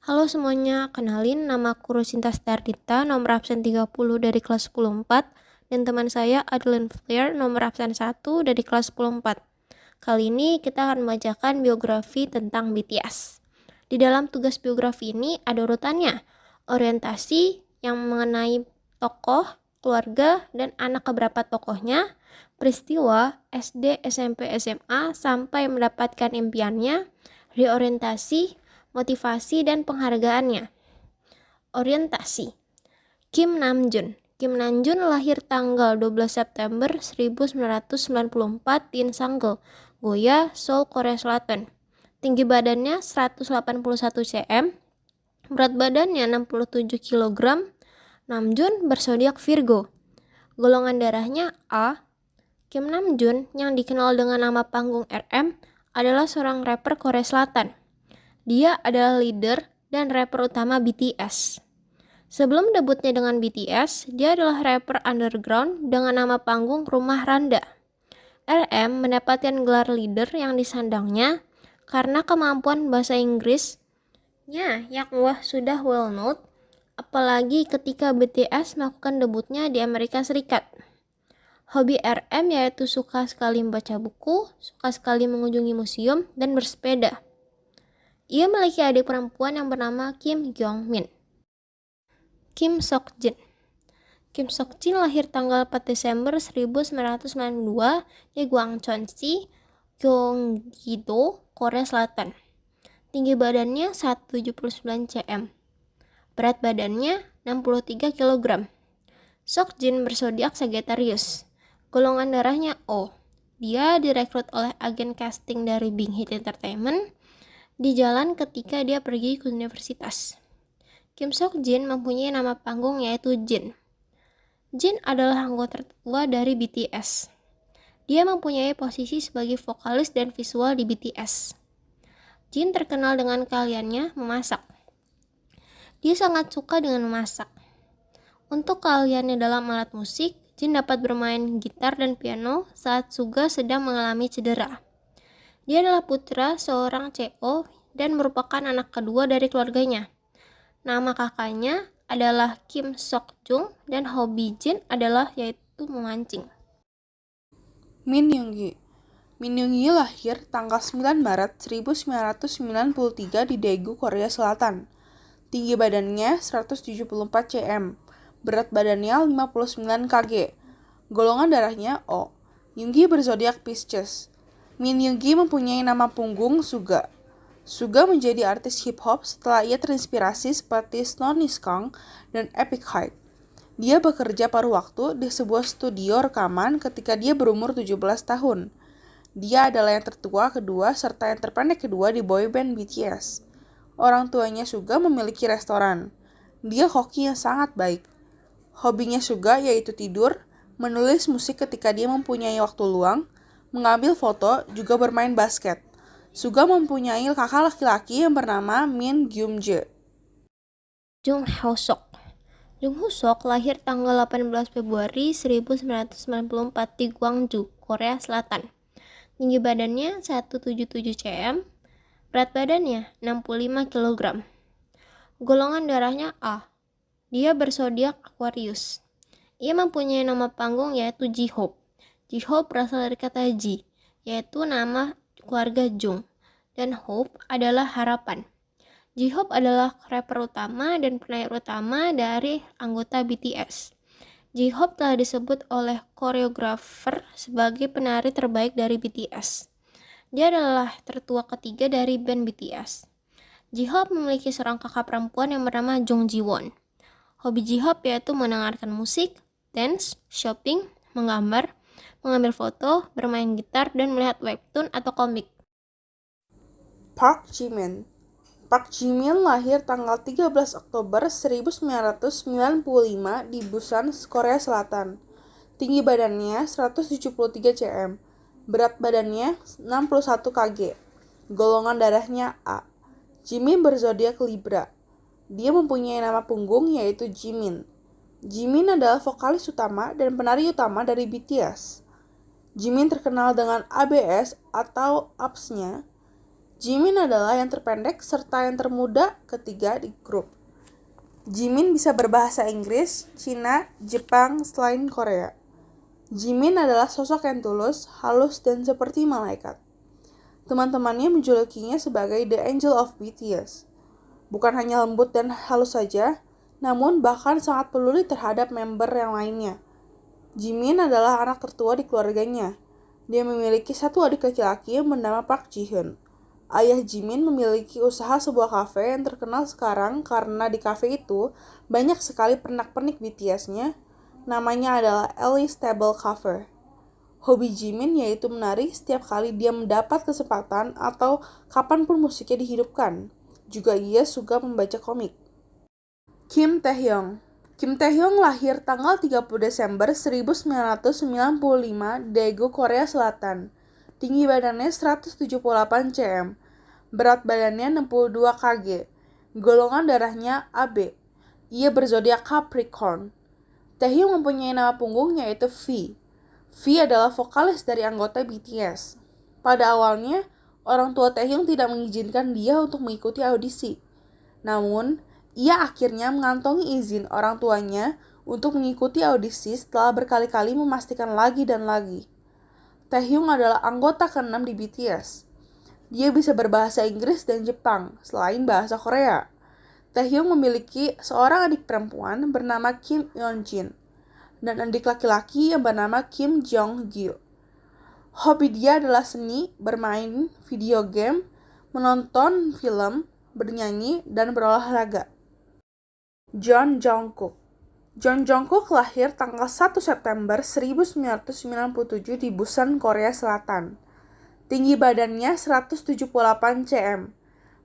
Halo semuanya, kenalin nama aku Rusinta Stardita, nomor absen 30 dari kelas 104, dan teman saya Adeline Flair, nomor absen 1 dari kelas 104. Kali ini kita akan membacakan biografi tentang BTS. Di dalam tugas biografi ini ada urutannya, orientasi yang mengenai tokoh, keluarga, dan anak keberapa tokohnya, peristiwa SD, SMP, SMA, sampai mendapatkan impiannya, reorientasi, motivasi dan penghargaannya. Orientasi. Kim Namjoon. Kim Namjoon lahir tanggal 12 September 1994 di Incheon, Goya, Seoul, Korea Selatan. Tinggi badannya 181 cm, berat badannya 67 kg. Namjoon bersodiak Virgo. Golongan darahnya A. Kim Namjoon yang dikenal dengan nama panggung RM adalah seorang rapper Korea Selatan. Dia adalah leader dan rapper utama BTS. Sebelum debutnya dengan BTS, dia adalah rapper underground dengan nama panggung Rumah Randa. RM mendapatkan gelar leader yang disandangnya karena kemampuan bahasa Inggrisnya yang sudah well known, apalagi ketika BTS melakukan debutnya di Amerika Serikat. Hobi RM yaitu suka sekali membaca buku, suka sekali mengunjungi museum, dan bersepeda. Ia memiliki adik perempuan yang bernama Kim Gyeongmin. Kim Seokjin. Kim Seokjin lahir tanggal 4 Desember 1992 di Gwangcheon-si, Gyeonggi-do, Korea Selatan. Tinggi badannya 179 cm. Berat badannya 63 kg. Seokjin bersodiak Sagittarius. Golongan darahnya O. Dia direkrut oleh agen casting dari Big Hit Entertainment di jalan ketika dia pergi ke universitas. Kim Seokjin mempunyai nama panggung yaitu Jin. Jin adalah anggota tertua dari BTS. Dia mempunyai posisi sebagai vokalis dan visual di BTS. Jin terkenal dengan keahliannya memasak. Dia sangat suka dengan memasak. Untuk keahliannya dalam alat musik, Jin dapat bermain gitar dan piano saat Suga sedang mengalami cedera. Dia adalah putra seorang CEO dan merupakan anak kedua dari keluarganya. Nama kakaknya adalah Kim Seok-jung dan hobi Jin adalah yaitu memancing. Min Yoongi. Min Yoongi lahir tanggal 9 Maret 1993 di Daegu, Korea Selatan. Tinggi badannya 174 cm, berat badannya 59 kg. Golongan darahnya O. Yoongi berzodiak Pisces. Min Yoongi mempunyai nama punggung Suga. Suga menjadi artis hip hop setelah ia terinspirasi seperti Snow Skunk dan Epic High. Dia bekerja paruh waktu di sebuah studio rekaman ketika dia berumur 17 tahun. Dia adalah yang tertua kedua serta yang terpendek kedua di boyband BTS. Orang tuanya Suga memiliki restoran. Dia hoki yang sangat baik. Hobinya Suga yaitu tidur, menulis musik ketika dia mempunyai waktu luang, mengambil foto, juga bermain basket. Suga mempunyai kakak laki-laki yang bernama Min Gyum-je. Jung Ho-sok. Jung Ho-sok lahir tanggal 18 Februari 1994 di Gwangju, Korea Selatan. Tinggi badannya 177 cm, berat badannya 65 kg. Golongan darahnya A. Dia bersodiak Aquarius. Ia mempunyai nama panggung yaitu J-Hope. J-Hope berasal dari kata J, yaitu nama keluarga Jung, dan Hope adalah harapan. J-Hope adalah rapper utama dan penyair utama dari anggota BTS. J-Hope telah disebut oleh koreografer sebagai penari terbaik dari BTS. Dia adalah tertua ketiga dari band BTS. J-Hope memiliki seorang kakak perempuan yang bernama Jung Ji-won. Hobi J-Hope yaitu mendengarkan musik, dance, shopping, menggambar, mengambil foto, bermain gitar, dan melihat webtoon atau komik. Park Jimin. Park Jimin lahir tanggal 13 Oktober 1995 di Busan, Korea Selatan. Tinggi badannya 173 cm, berat badannya 61 kg. Golongan darahnya A. Jimin berzodiak Libra. Dia mempunyai nama punggung yaitu Jimin. Jimin adalah vokalis utama dan penari utama dari BTS. Jimin terkenal dengan ABS atau abs-nya. Jimin adalah yang terpendek serta yang termuda ketiga di grup. Jimin bisa berbahasa Inggris, Cina, Jepang, selain Korea. Jimin adalah sosok yang tulus, halus, dan seperti malaikat. Teman-temannya menjulukinya sebagai The Angel of BTS. Bukan hanya lembut dan halus saja, namun bahkan sangat peduli terhadap member yang lainnya. Jimin adalah anak tertua di keluarganya. Dia memiliki satu adik laki-laki yang bernama Park Ji-hyun. Ayah Jimin memiliki usaha sebuah kafe yang terkenal sekarang karena di kafe itu banyak sekali pernak-pernik BTS-nya. Namanya adalah Ellie's Table Cafe. Hobi Jimin yaitu menari setiap kali dia mendapat kesempatan atau kapanpun musiknya dihidupkan. Juga ia suka membaca komik. Kim Taehyung. Kim Taehyung lahir tanggal 30 Desember 1995 di Daegu, Korea Selatan. Tinggi badannya 178 cm. Berat badannya 62 kg. Golongan darahnya AB. Ia berzodiak Capricorn. Taehyung mempunyai nama punggung yaitu V. V adalah vokalis dari anggota BTS. Pada awalnya, orang tua Taehyung tidak mengizinkan dia untuk mengikuti audisi. Namun, ia akhirnya mengantongi izin orang tuanya untuk mengikuti audisi setelah berkali-kali memastikan lagi dan lagi. Taehyung adalah anggota ke-6 di BTS. Dia bisa berbahasa Inggris dan Jepang, selain bahasa Korea. Taehyung memiliki seorang adik perempuan bernama Kim Yeonjin dan adik laki-laki yang bernama Kim Jong-gyu. Hobi dia adalah seni, bermain video game, menonton film, bernyanyi, dan berolahraga. John Jungkook. John Jungkook lahir tanggal 1 September 1997 di Busan, Korea Selatan. Tinggi badannya 178 cm.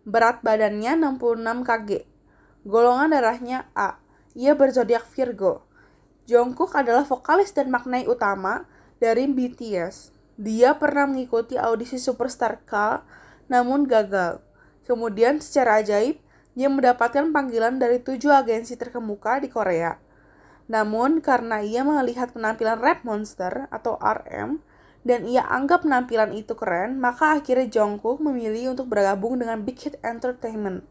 Berat badannya 66 kg. Golongan darahnya A. Ia berzodiak Virgo. Jungkook adalah vokalis dan maknai utama dari BTS. Dia pernah mengikuti audisi Superstar K, namun gagal. Kemudian secara ajaib, dia mendapatkan panggilan dari 7 agensi terkemuka di Korea. Namun karena ia melihat penampilan Rap Monster atau RM, dan ia anggap penampilan itu keren, maka akhirnya Jungkook memilih untuk bergabung dengan Big Hit Entertainment.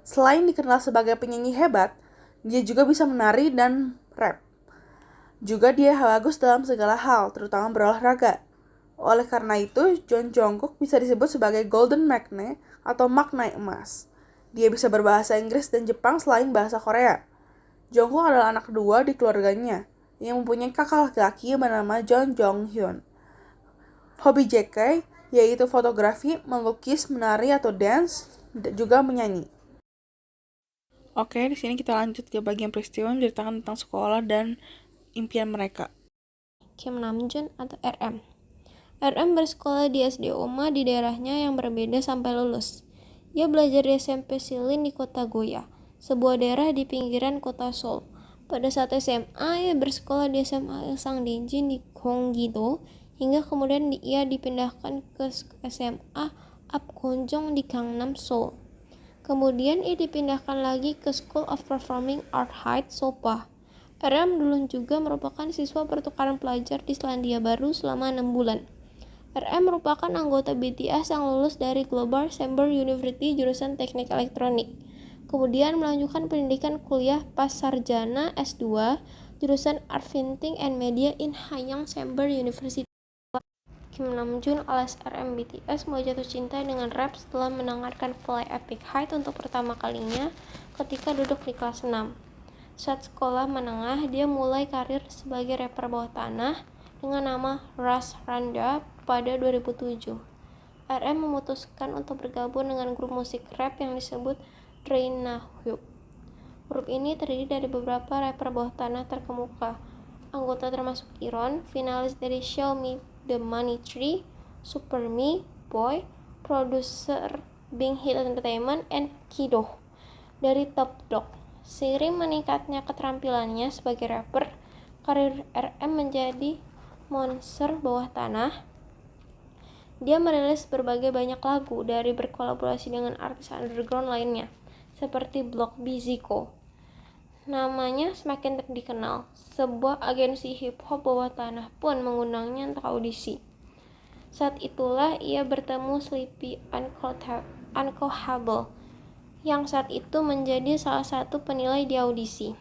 Selain dikenal sebagai penyanyi hebat, dia juga bisa menari dan rap. Juga dia bagus dalam segala hal, terutama berolahraga. Oleh karena itu, John Jungkook bisa disebut sebagai Golden Magne atau maknai emas. Dia bisa berbahasa Inggris dan Jepang selain bahasa Korea. Jungkook adalah anak kedua di keluarganya, yang mempunyai kakak laki-laki bernama John Jong-hyun. Hobi JK yaitu fotografi, melukis, menari atau dance, dan juga menyanyi. Oke, di sini kita lanjut ke bagian peristiwa menceritakan tentang sekolah dan impian mereka. Kim Namjoon atau RM. RM bersekolah di SD Oma di daerahnya yang berbeda sampai lulus. Ia belajar di SMP Silin di kota Goya, sebuah daerah di pinggiran kota Seoul. Pada saat SMA, ia bersekolah di SMA Sangdaejin di Gyeonggi-do, hingga kemudian ia dipindahkan ke SMA Apgujeong di Gangnam, Seoul. Kemudian ia dipindahkan lagi ke School of Performing Arts Heights, Sopa. RM dulu juga merupakan siswa pertukaran pelajar di Selandia Baru selama 6 bulan. RM merupakan anggota BTS yang lulus dari Global Chamber University jurusan Teknik Elektronik. Kemudian melanjutkan pendidikan kuliah pasarjana S2 jurusan Art Printing and Media in Hanyang Chamber University. Kim Namjoon alias RM BTS mulai jatuh cinta dengan rap setelah mendengarkan Fly Epic Height untuk pertama kalinya ketika duduk di kelas 6. Saat sekolah menengah, dia mulai karir sebagai rapper bawah tanah dengan nama Rush Randa pada 2007. RM memutuskan untuk bergabung dengan grup musik rap yang disebut Dreamnahyuk. Grup ini terdiri dari beberapa rapper bawah tanah terkemuka. Anggota termasuk Iron, finalis dari Show Me The Money Tree, Super Me, Boy, produser Big Hit Entertainment, and Kido dari Top Dog. Seiring meningkatnya keterampilannya sebagai rapper, karir RM menjadi monster bawah tanah. Dia merilis berbagai banyak lagu dari berkolaborasi dengan artis underground lainnya, seperti Block B Zico. Namanya semakin dikenal. Sebuah agensi hip hop bawah tanah pun mengundangnya untuk audisi. Saat itulah ia bertemu Sleepy Uncoachable, yang saat itu menjadi salah satu penilai di audisi.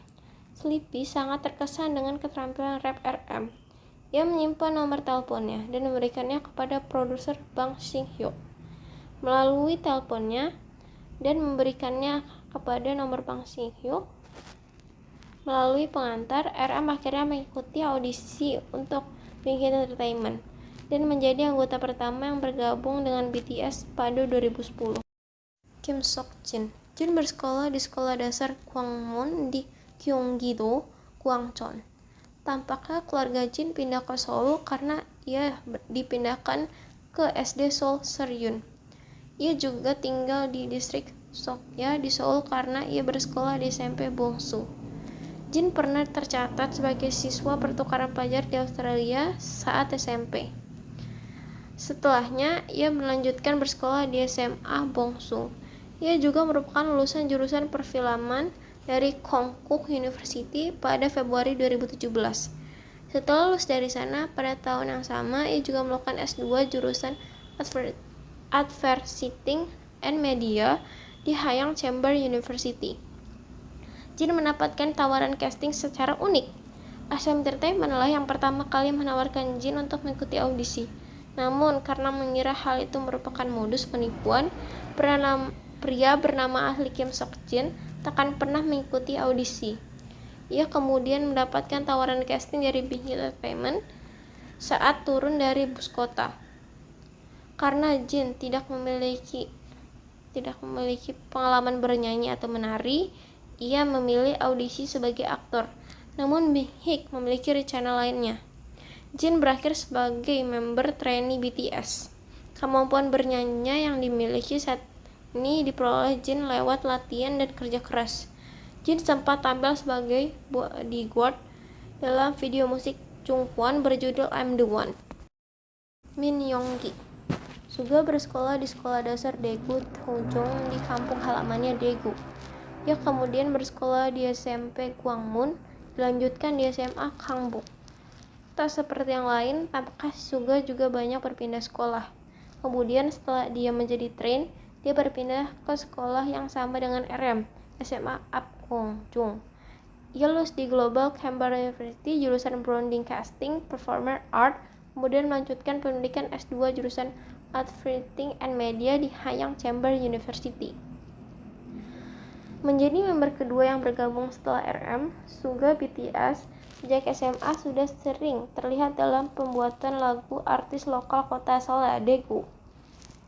Sleepy sangat terkesan dengan keterampilan rap RM. Ia menyimpan nomor teleponnya dan memberikannya kepada produser Bang Sing-hyuk. Melalui teleponnya dan memberikannya kepada nomor Bang Sing-hyuk, melalui pengantar, RM akhirnya mengikuti audisi untuk Big Hit Entertainment dan menjadi anggota pertama yang bergabung dengan BTS pada 2010. Kim Sok Jin. Jin bersekolah di Sekolah Dasar Gwangmun di Gyeonggi-do, Gwangcheon. Tampaknya keluarga Jin pindah ke Seoul karena ia dipindahkan ke SD Seoul Seryun. Ia juga tinggal di distrik Sokya di Seoul karena ia bersekolah di SMP Bongsu. Jin pernah tercatat sebagai siswa pertukaran pelajar di Australia saat SMP. Setelahnya, ia melanjutkan bersekolah di SMA Bongsu. Ia juga merupakan lulusan jurusan perfilman dari Konkuk University pada Februari 2017. Setelah lulus dari sana, pada tahun yang sama, ia juga melakukan S2 jurusan Advertising and Media di Hayang Chamber University. Jin mendapatkan tawaran casting secara unik. SM Entertainment lah yang pertama kali menawarkan Jin untuk mengikuti audisi. Namun, karena mengira hal itu merupakan modus penipuan, pria bernama asli Kim Sok Jin takkan pernah mengikuti audisi. Ia kemudian mendapatkan tawaran casting dari Big Hit Entertainment saat turun dari bus kota. Karena Jin tidak memiliki pengalaman bernyanyi atau menari, ia memilih audisi sebagai aktor. Namun Big Hit memiliki rencana lainnya. Jin berakhir sebagai member trainee BTS. Kemampuan bernyanyinya yang dimiliki saat ini diperoleh Jin lewat latihan dan kerja keras. Jin sempat tampil sebagai bodyguard dalam video musik Jungkwon berjudul I'm the One. Min Yoongi. Suga bersekolah di Sekolah Dasar Daegu Hojong di kampung halamannya Daegu. Ia kemudian bersekolah di SMP Gwangmun, dilanjutkan di SMA Gangbuk. Tak seperti yang lain, tampaknya Suga juga banyak berpindah sekolah. Kemudian setelah dia menjadi train, dia berpindah ke sekolah yang sama dengan RM, SMA Apgujeong. Ia lulus di Global Cambridge University jurusan Broadcasting Performance Art, kemudian melanjutkan pendidikan S2 jurusan Advertising and Media di Hayang Chamber University. Menjadi member kedua yang bergabung setelah RM, Suga BTS sejak SMA sudah sering terlihat dalam pembuatan lagu artis lokal kota Seoul, Daegu.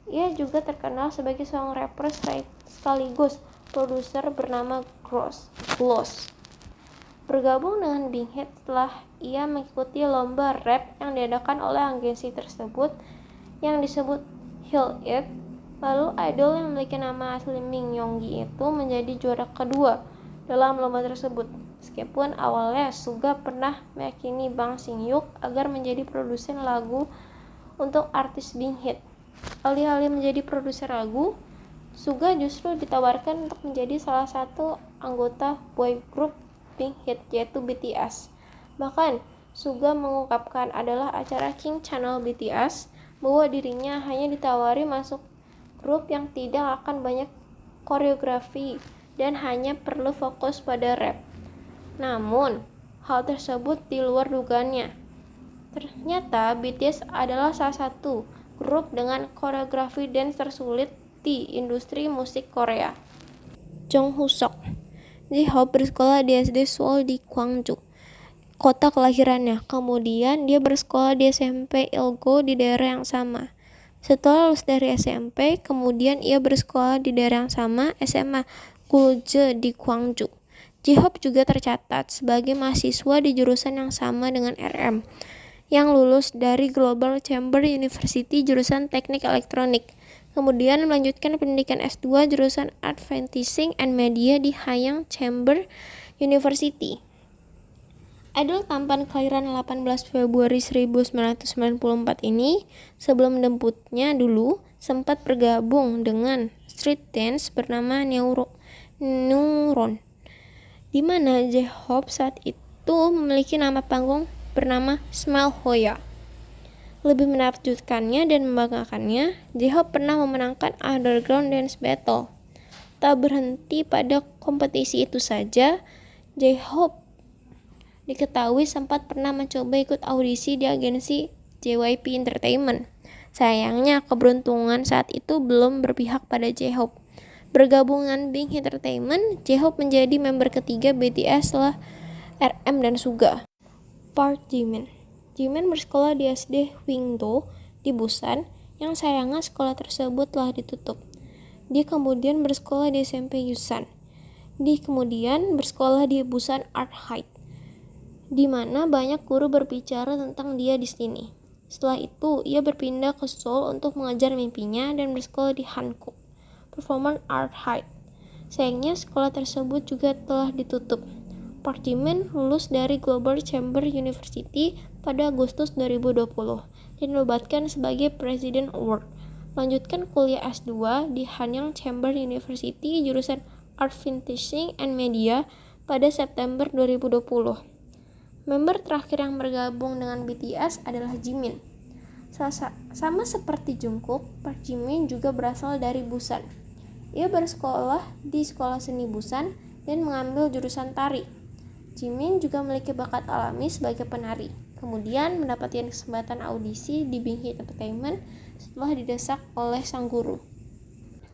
Ia juga terkenal sebagai seorang rapper sekaligus produser bernama Gloss. Bergabung dengan Big Hit setelah ia mengikuti lomba rap yang diadakan oleh agensi tersebut yang disebut Hill It. Lalu idol yang memiliki nama asli Min Yoongi itu menjadi juara kedua dalam lomba tersebut. Meskipun awalnya Suga pernah meyakini Bang Sing-hyuk agar menjadi produsen lagu untuk artis Big Hit. Alih-alih menjadi produser lagu, Suga justru ditawarkan untuk menjadi salah satu anggota boy group Big Hit yaitu BTS. Bahkan Suga mengungkapkan adalah acara King Channel BTS bahwa dirinya hanya ditawari masuk grup yang tidak akan banyak koreografi dan hanya perlu fokus pada rap. Namun, hal tersebut di luar dugaannya. Ternyata BTS adalah salah satu grup dengan koreografi dance tersulit di industri musik Korea. Jong Husok. J-Hope bersekolah di SD Seoul di Gwangju, kota kelahirannya. Kemudian dia bersekolah di SMP Ilgo di daerah yang sama. Setelah lulus dari SMP, kemudian ia bersekolah di daerah yang sama, SMA Gulje di Gwangju. J-Hope juga tercatat sebagai mahasiswa di jurusan yang sama dengan RM, yang lulus dari Global Chamber University jurusan Teknik Elektronik. Kemudian melanjutkan pendidikan S2 jurusan Advertising and Media di Hayang Chamber University. Idol tampan kelahiran 18 Februari 1994 ini, sebelum debutnya dulu, sempat bergabung dengan street dance bernama Neuron, di mana J-Hope saat itu memiliki nama panggung bernama Smile Hoya. Lebih menakjubkannya dan membanggakannya, J-Hope pernah memenangkan Underground Dance Battle. Tak berhenti pada kompetisi itu saja, J-Hope diketahui sempat pernah mencoba ikut audisi di agensi JYP Entertainment. Sayangnya, keberuntungan saat itu belum berpihak pada J-Hope. Bergabungan Big Hit Entertainment, J-Hope menjadi member ketiga BTS setelah RM dan Suga. Park Jimin. Jimin bersekolah di SD Hwingdo di Busan, yang sayangnya sekolah tersebut telah ditutup. Dia kemudian bersekolah di SMP Yusan. Dia kemudian bersekolah di Busan Art High, di mana banyak guru berbicara tentang dia di sini. Setelah itu, ia berpindah ke Seoul untuk mengejar mimpinya dan bersekolah di Hankook Performance Art High. Sayangnya, sekolah tersebut juga telah ditutup. Park Jimin lulus dari Global Chamber University pada Agustus 2020 dan dinobatkan sebagai President Award. Melanjutkan kuliah S2 di Hanyang Chamber University jurusan Art Teaching and Media pada September 2020. Member terakhir yang bergabung dengan BTS adalah Jimin. Sama seperti Jungkook, Park Jimin juga berasal dari Busan. Ia bersekolah di Sekolah Seni Busan dan mengambil jurusan tari. Jimin juga memiliki bakat alami sebagai penari. Kemudian mendapatkan kesempatan audisi di Big Hit Entertainment setelah didesak oleh sang guru.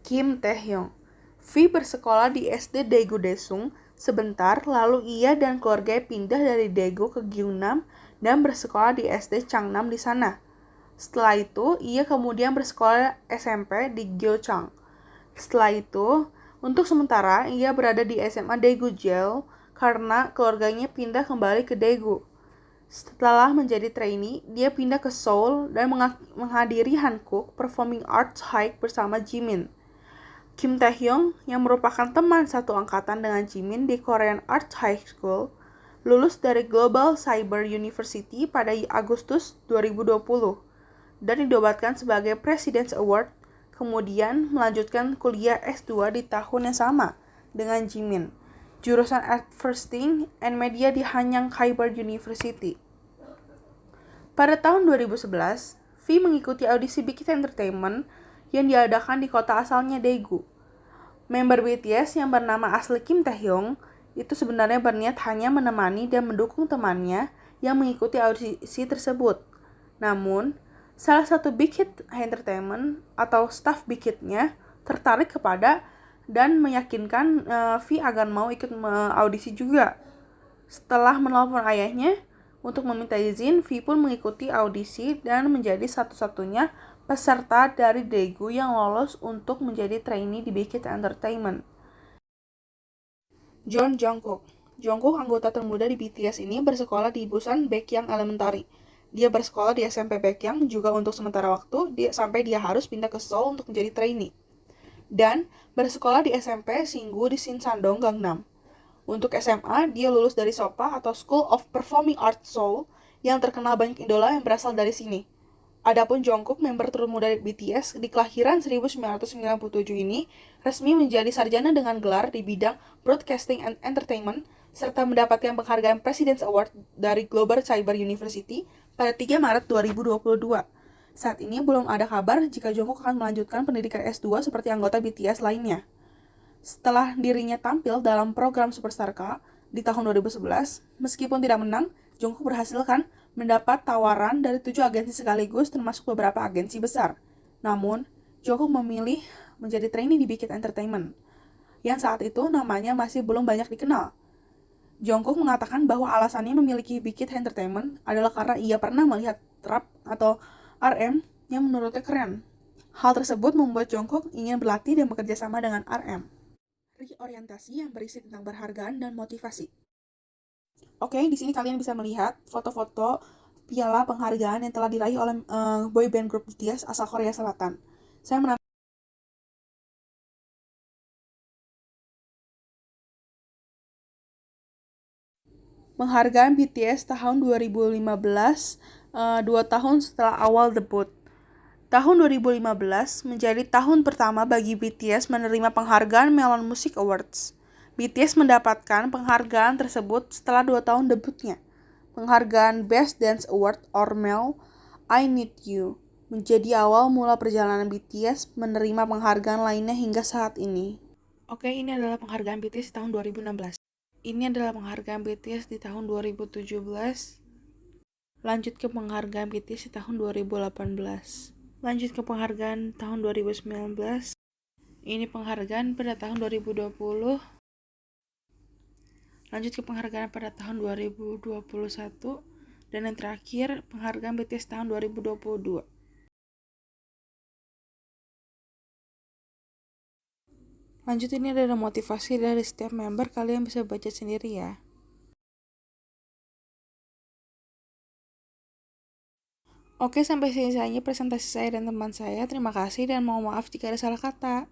Kim Taehyung. V bersekolah di SD Daegu Daesung sebentar, lalu ia dan keluarga pindah dari Daegu ke Gyeongnam dan bersekolah di SD Changnam di sana. Setelah itu, ia kemudian bersekolah SMP di Gyeochang. Setelah itu, untuk sementara ia berada di SMA Daegu Jeil karena keluarganya pindah kembali ke Daegu. Setelah menjadi trainee, dia pindah ke Seoul dan menghadiri Hankook Performing Arts High bersama Jimin. Kim Taehyung, yang merupakan teman satu angkatan dengan Jimin di Korean Arts High School, lulus dari Global Cyber University pada Agustus 2020 dan dinobatkan sebagai President's Award, kemudian melanjutkan kuliah S2 di tahun yang sama dengan Jimin, jurusan Advertising and Media di Hanyang Cyber University. Pada tahun 2011, V mengikuti audisi Big Hit Entertainment yang diadakan di kota asalnya Daegu. Member BTS yang bernama asli Kim Taehyung itu sebenarnya berniat hanya menemani dan mendukung temannya yang mengikuti audisi tersebut. Namun, salah satu Big Hit Entertainment atau staf Big Hit-nya tertarik kepada dan meyakinkan V agar mau ikut audisi juga. Setelah menelpon ayahnya untuk meminta izin, V pun mengikuti audisi dan menjadi satu-satunya peserta dari Daegu yang lolos untuk menjadi trainee di Big Hit Entertainment. Jungkook. Jungkook, anggota termuda di BTS ini, bersekolah di Busan Baekhyang Elementary. Dia bersekolah di SMP Baekhyang juga untuk sementara waktu, sampai dia harus pindah ke Seoul untuk menjadi trainee. Dan bersekolah di SMP Singgu di Sinsandong, Gangnam. Untuk SMA, dia lulus dari SOPA atau School of Performing Arts Seoul yang terkenal banyak idola yang berasal dari sini. Adapun Jungkook, member termuda BTS di kelahiran 1997 ini, resmi menjadi sarjana dengan gelar di bidang Broadcasting and Entertainment, serta mendapatkan penghargaan President's Award dari Global Cyber University pada 3 Maret 2022. Saat ini belum ada kabar jika Jungkook akan melanjutkan pendidikan S2 seperti anggota BTS lainnya. Setelah dirinya tampil dalam program Superstar K di tahun 2011, meskipun tidak menang, Jungkook berhasil mendapat tawaran dari 7 agensi sekaligus termasuk beberapa agensi besar. Namun, Jungkook memilih menjadi trainee di Big Hit Entertainment, yang saat itu namanya masih belum banyak dikenal. Jungkook mengatakan bahwa alasannya memiliki Big Hit Entertainment adalah karena ia pernah melihat rap atau RM yang menurutnya keren. Hal tersebut membuat Jungkook ingin berlatih dan bekerja sama dengan RM. Reorientasi yang berisi tentang berhargaan dan motivasi. Oke, di sini kalian bisa melihat foto-foto piala penghargaan yang telah diraih oleh boyband grup BTS asal Korea Selatan. Saya penghargaan BTS tahun 2015, 2 tahun setelah awal debut. Tahun 2015 menjadi tahun pertama bagi BTS menerima penghargaan Melon Music Awards. BTS mendapatkan penghargaan tersebut setelah 2 tahun debutnya. Penghargaan Best Dance Award or Male I Need You menjadi awal mula perjalanan BTS menerima penghargaan lainnya hingga saat ini. Oke, ini adalah penghargaan BTS tahun 2016. Ini adalah penghargaan BTS di tahun 2017. Lanjut ke penghargaan BTS di tahun 2018. Lanjut ke penghargaan tahun 2019. Ini penghargaan pada tahun 2020. Lanjut ke penghargaan pada tahun 2021. Dan yang terakhir, penghargaan BTS tahun 2022. Lanjut, ini adalah motivasi dari setiap member, kalian bisa baca sendiri ya. Oke, sampai sini saja presentasi saya dan teman saya. Terima kasih dan mohon maaf jika ada salah kata.